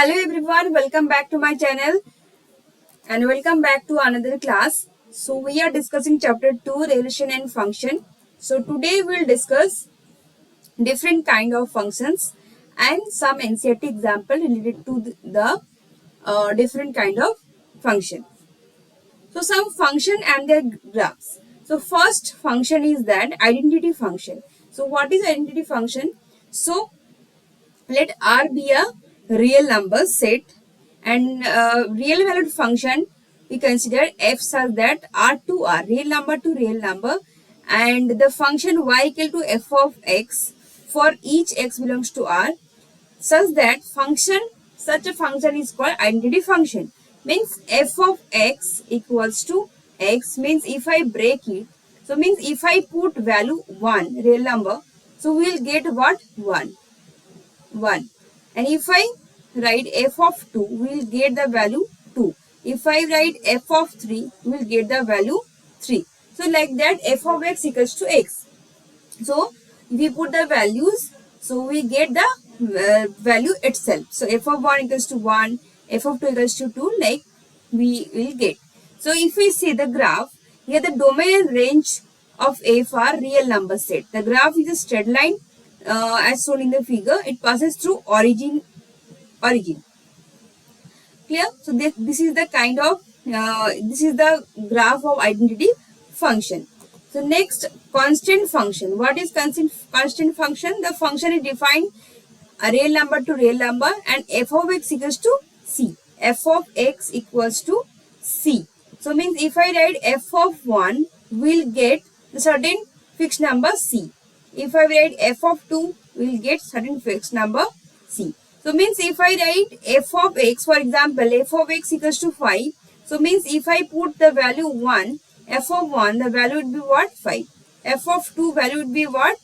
Hello everyone, welcome back to my channel and welcome back to another class. So we are discussing chapter 2 relation and function. So today we'll discuss different kind of functions and some NCERT example related to the different kind of function. So some function and their graphs. So first function is that identity function. So what is identity function? So let R be a real number set and real valued function we consider f such that R to R, real number to real number, and the function y equal to f of x for each x belongs to R such that such a function is called identity function. Means f of x equals to x means if I break it, so means if I put value 1 real number, so we will get what 1, and if I write f of 2 we will get the value 2. If I write f of 3 we will get the value 3. So like that f of x equals to x. So if we put the values, so we get the value itself. So f of 1 equals to 1, f of 2 equals to 2, like we will get. So if we see the graph, here the domain and range of f are real number set. The graph is a straight line as shown in the figure. It passes through origin. Clear? So this is the kind of this is the graph of identity function. So next, constant function. What is constant function? The function is defined a real number to real number and f of x equals to c. F of x equals to c. So means if I write f of 1, we'll get the certain fixed number c. If I write f of 2, we'll get certain fixed number c. So means if I write f of x, for example, f of x equals to 5. So means if I put the value 1, f of 1, the value would be what? 5. F of 2 value would be what?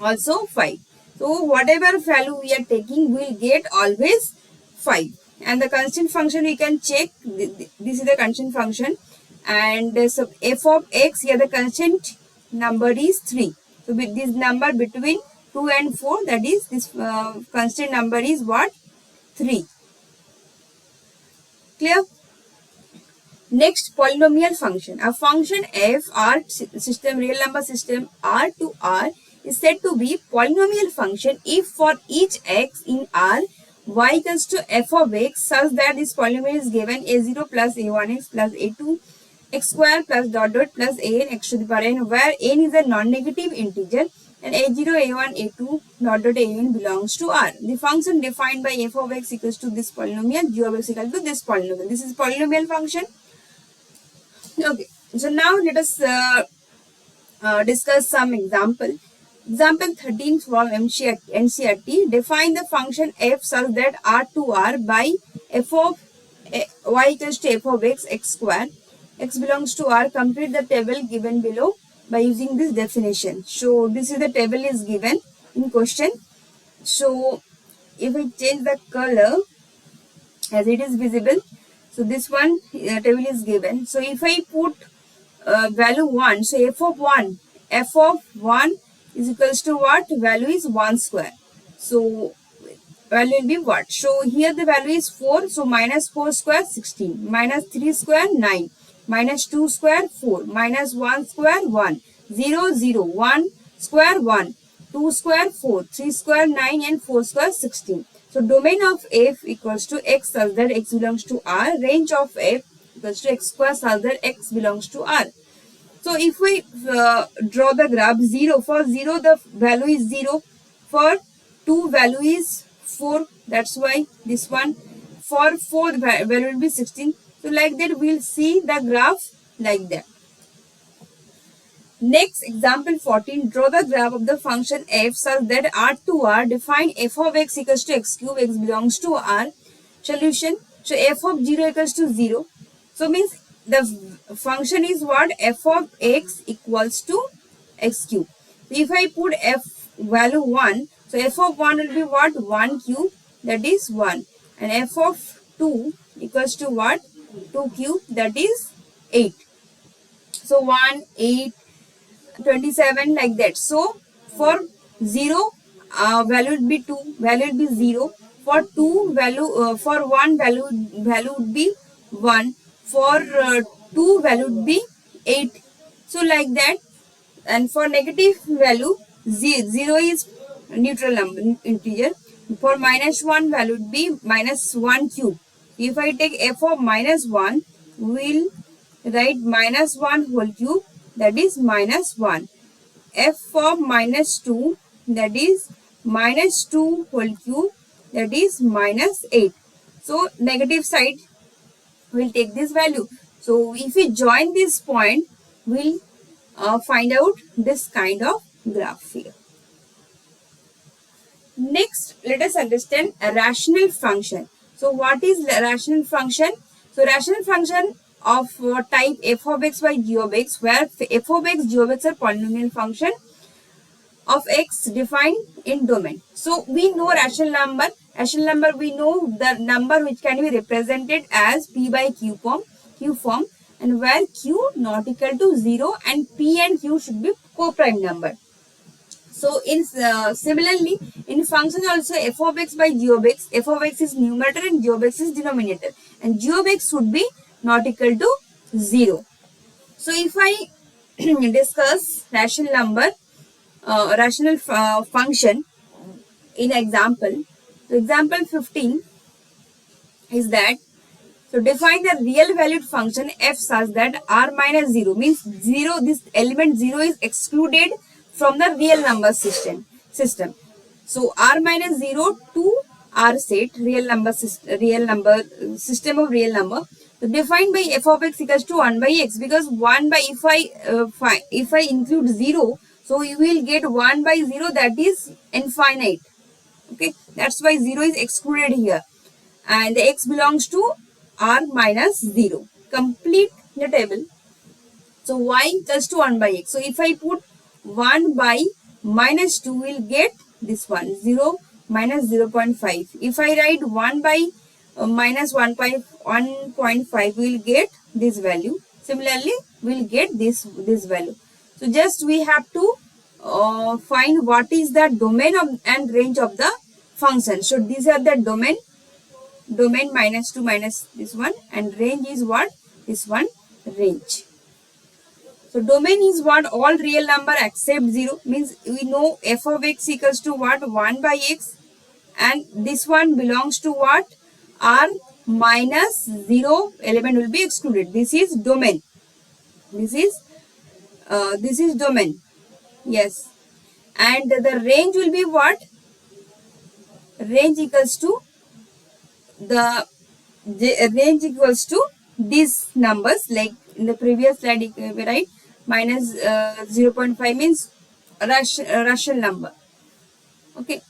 Also 5. So whatever value we are taking, we will get always 5. And the constant function we can check. This is the constant function. And so f of x, here the constant number is 3. So with this number between 2 and 4, that is this constant number is what? 3. Clear? Next, polynomial function. A function f R system, real number system R to R is said to be polynomial function if for each x in R, y equals to f of x such that this polynomial is given a0 plus a1x plus a2 x square plus dot dot plus an x to the power n, where n is a non-negative integer and a0, a1, a2 dot dot an belongs to R. The function defined by f of x equals to this polynomial, g of x equal to this polynomial. This is polynomial function. Okay, so now let us discuss some example. Example 13 from NCERT. Define the function f such that R to R by f of y equals to f of x, x square, x belongs to R. Complete the table given below by using this definition. So this is the table is given in question. So if we change the color as it is visible, so this one table is given. So if I put value 1, so f of 1 is equals to what? Value is 1 square. So value will be what? So here the value is 4. So minus 4 square 16, minus 3 square 9, minus 2 square 4, minus 1 square 1, 0 0, 1 square 1, 2 square 4, 3 square 9 and 4 square 16. So domain of f equals to x such that x belongs to R. Range of f equals to x square such that x belongs to R. So if we draw the graph 0, for 0 the value is 0, for 2 value is 4, that's why this one, for 4 the value will be 16. So like that we will see the graph like that. Next, example 14, draw the graph of the function f such that R to R. Define f of x equals to x cube, x belongs to R. Solution, so f of 0 equals to 0. So means the function is what? F of x equals to x cube. So if I put f value 1, so f of 1 will be what? 1 cube, that is 1. And f of 2 equals to what? 2 cube, that is 8. So 1, 8, 27 like that. So for 0 value will be 2, value will be 0. For two value, for one value would be 1. For two value would be 8. So like that. And for negative value, 0 is neutral number integer. For minus 1 value would be minus 1 cube. If I take f of minus 1, we will write minus 1 whole cube, that is minus 1. F of minus 2, that is minus 2 whole cube, that is minus 8. So negative side will take this value. So if we join this point, we'll find out this kind of graph here. Next, let us understand a rational function. So what is rational function? So rational function of type f of x by g of x, where f of x, g of x are polynomial function of x defined in domain. So we know rational number. Rational number, we know the number which can be represented as p by q form, and where q not equal to 0 and p and q should be co-prime number. So in similarly in function also, f of x by g of x, f of x is numerator and g of x is denominator, and g of x should be not equal to 0. So if I discuss rational number, rational function in example, so example 15 is that, so define the real valued function f such that r minus 0 means 0, this element 0 is excluded from the real number system. So r minus 0 to r set, real number system of real number. So defined by f of x equals to 1 by x, because 1 by, if I include 0, so you will get 1 by 0, that is infinite. Okay, that's why 0 is excluded here, and the x belongs to r minus 0. Complete the table. So y equals to 1 by x. So if I put 1 by minus 2, will get this one, 0 minus 0.5. If I write 1 by minus 1.5, we will get this value. Similarly, we will get this value. So just we have to find what is the domain of and range of the function. So these are the domain minus 2 minus this one, and range is what? This one, range. So domain is what? All real number except 0, means we know f of x equals to what? 1 by x, and this one belongs to what? R minus 0 element will be excluded. This is domain. This is domain. Yes. And the range will be what? Range equals to range equals to these numbers, like in the previous slide, right? Minus 0.5 means rational number. Okay.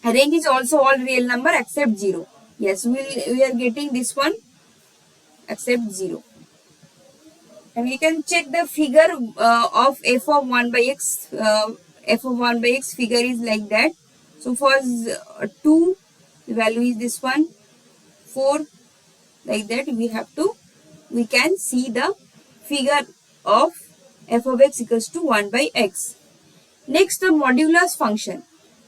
Range is also all real number except 0. Yes, we are getting this one except 0. And we can check the figure of f of 1 by x. F of 1 by x figure is like that. So for 2, the value is this one. 4, like that we can see the figure of f of x equals to 1 by x. Next, the modulus function.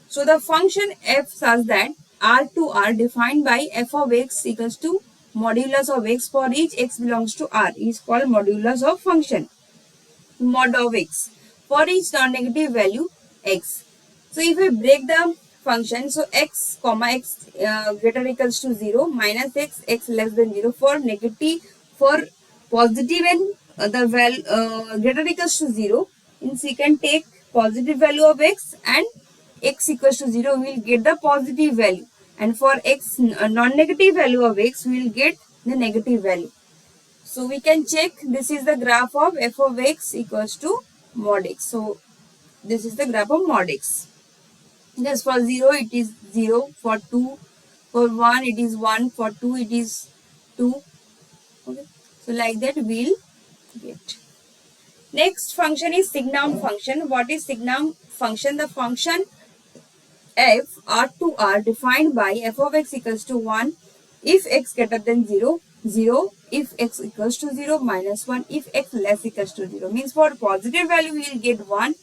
So the function f such that r to r defined by f of x equals to modulus of x for each x belongs to r is called modulus of function, mod of x, for each non-negative value x. So if we break the function, so x comma x greater or equals to 0, minus x, x less than 0, for negative, for positive and the value greater or equals to 0, means we can take positive value of x and x equals to 0, we will get the positive value, and for x non-negative value of x, we will get the negative value. So we can check, this is the graph of f of x equals to mod x. So this is the graph of mod x. Just for 0 it is 0, for 2, for 1 it is 1, for 2 it is 2. Okay, so like that we will get. Next function is signum function. What is signum function? The function f r to r defined by f of x equals to 1 if x greater than 0, 0 if x equals to 0, minus 1 if x less equals to 0. Means for positive value we will get 1,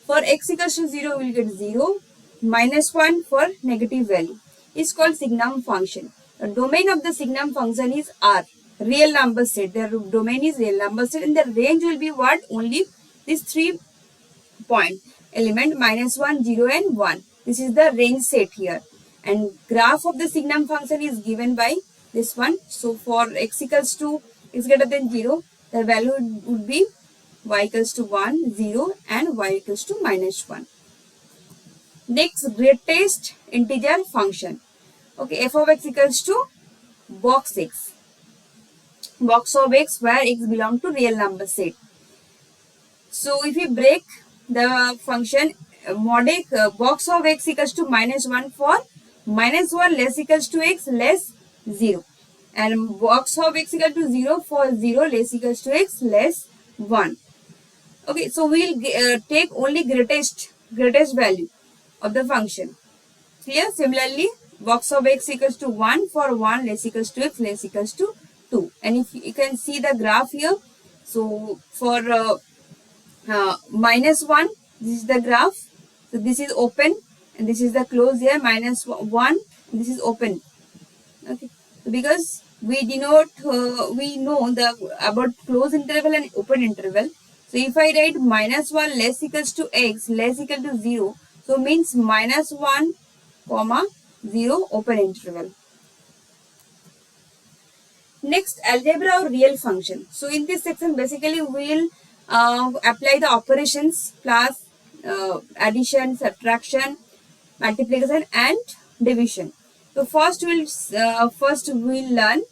for x equals to 0 we will get 0, minus 1 for negative value. is called signum function. The domain of the signum function is R, real number set. The domain is real number set, and the range will be what? Only these 3 point element -1, 0 and 1. This is the range set here, and graph of the signum function is given by this one. So for x equals to x greater than 0, the value would be y equals to 1, 0 and y equals to -1. Next, greatest integer function. Okay, f of x equals to box x. Box of x where x belongs to real number set. So if we break the function mod x, box of x equals to -1 for -1 less equals to x less 0, and box of x equal to 0 for 0 less equals to x less 1. Okay, so we'll take only greatest value of the function. Clear? Similarly, box of x equals to 1 for 1 less equals to x less equals to 2. And if you can see the graph here, so for -1, this is the graph. So this is open and this is the close here, -1, this is open. Okay, so because we denote, we know the about close interval and open interval. So if I write -1 less equals to x less equal to 0, so means -1, 0 open interval. Next, algebra or real function. So in this section, basically we will apply the operations plus addition, subtraction, multiplication, and division. So first we'll learn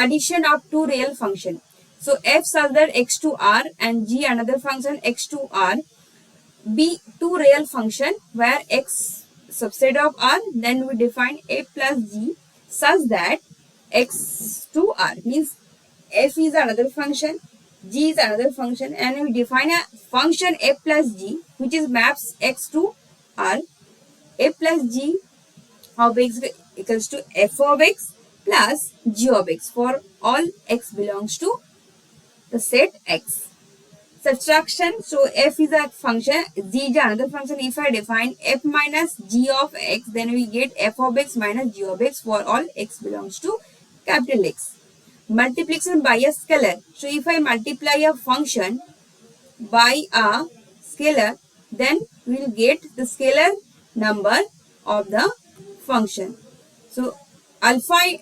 addition of two real function. So f such that x to r and g another function x to r be two real function where x subset of r, then we define a plus g such that x to r means f is another function, g is another function, and we define a function a plus g which is maps x to r. A plus g of x equals to f of x plus g of x for all x belongs to the set x. Subtraction, so f is a function, g is another function. If I define f minus g of x, then we get f of x minus g of x for all x belongs to capital X. Multiplication by a scalar. So if I multiply a function by a scalar, then we will get the scalar number of the function. So alpha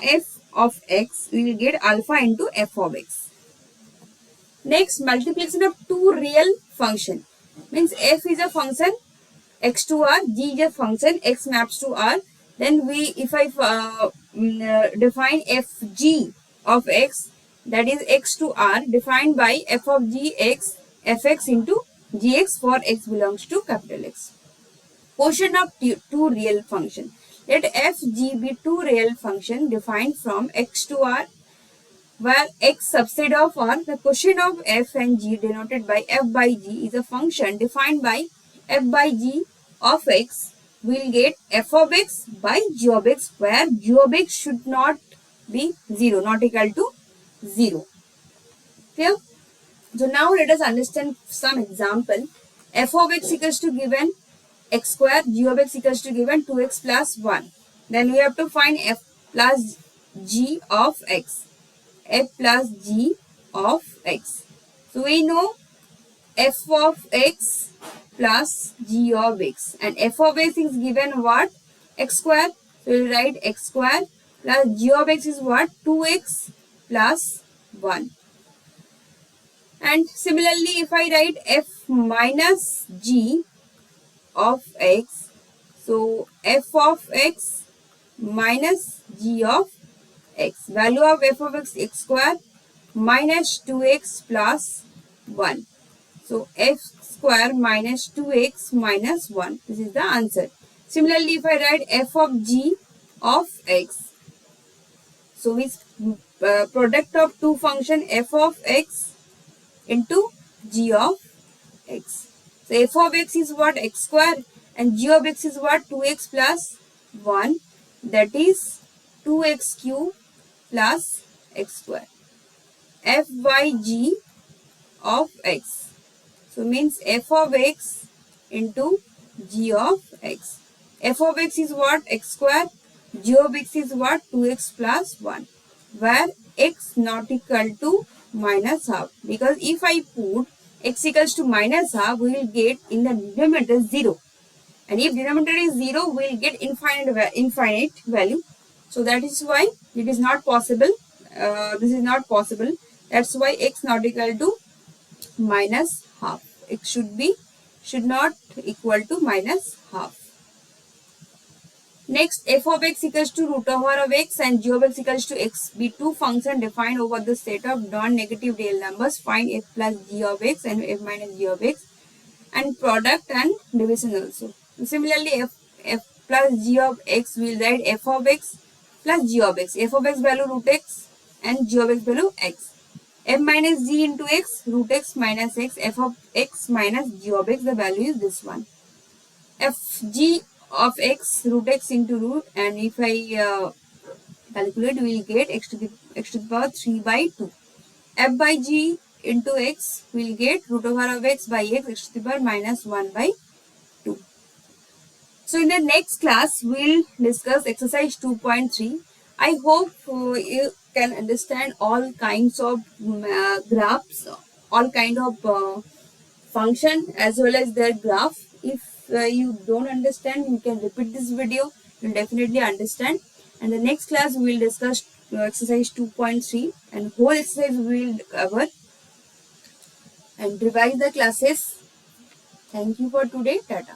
f of x, we will get alpha into f of x. Next, multiplication of two real function means f is a function x to r, g is a function x maps to r. Then if I define fg of x, that is x to r, defined by f of g x fx into gx for x belongs to capital X. Quotient of two real function. Let fg be two real function defined from x to r, where x subset of r. The quotient of f and g denoted by f by g is a function defined by f by g of x. We will get f of x by g of x, where g of x should not be 0, not equal to 0. Clear? So now let us understand some example. F of x equals to given x square, g of x equals to given 2x plus 1. Then we have to find f plus g of x. F plus g of x. So we know f of x plus g of x, and f of x is given what? X square. So we will write x square plus g of x is what? 2x plus 1. And similarly, if I write f minus g of x, so f of x minus g of x. Value of f of x, x square minus 2x plus 1. So f square minus 2x minus 1. This is the answer. Similarly, if I write f of g of x, so it's product of two function f of x into g of x. So f of x is what? X square, and g of x is what? 2x plus 1, that is 2x cube plus x square. F by g of x. So means f of x into g of x. f of x is what? X square. G of x is what? 2x plus 1. Where x not equal to minus half. Because if I put x equals to minus half, we will get in the denominator 0. And if denominator is 0, we will get infinite value. So that is why it is not possible. This is not possible. That's why x not equal to minus half. X should not equal to minus half. Next, f of x equals to root over of x and g of x equals to x be two functions defined over the set of non-negative real numbers. Find f plus g of x and f minus g of x, and product and division also. Similarly, f plus g of x will write f of x plus g of x. F of x value root x and g of x value x. F minus g into x, root x minus x, f of x minus g of x, the value is this one. F g of x, root x into root, and if I calculate, we will get x to the power 3 by 2. F by g into x, we will get root over of x by x to the power minus 1 by 2. So in the next class, we will discuss exercise 2.3. I hope you can understand all kinds of graphs, all kind of function as well as their graph. If you don't understand, you can repeat this video. You'll definitely understand. And the next class we will discuss exercise 2.3, and whole exercise we will cover and revise the classes. Thank you for today. Tata.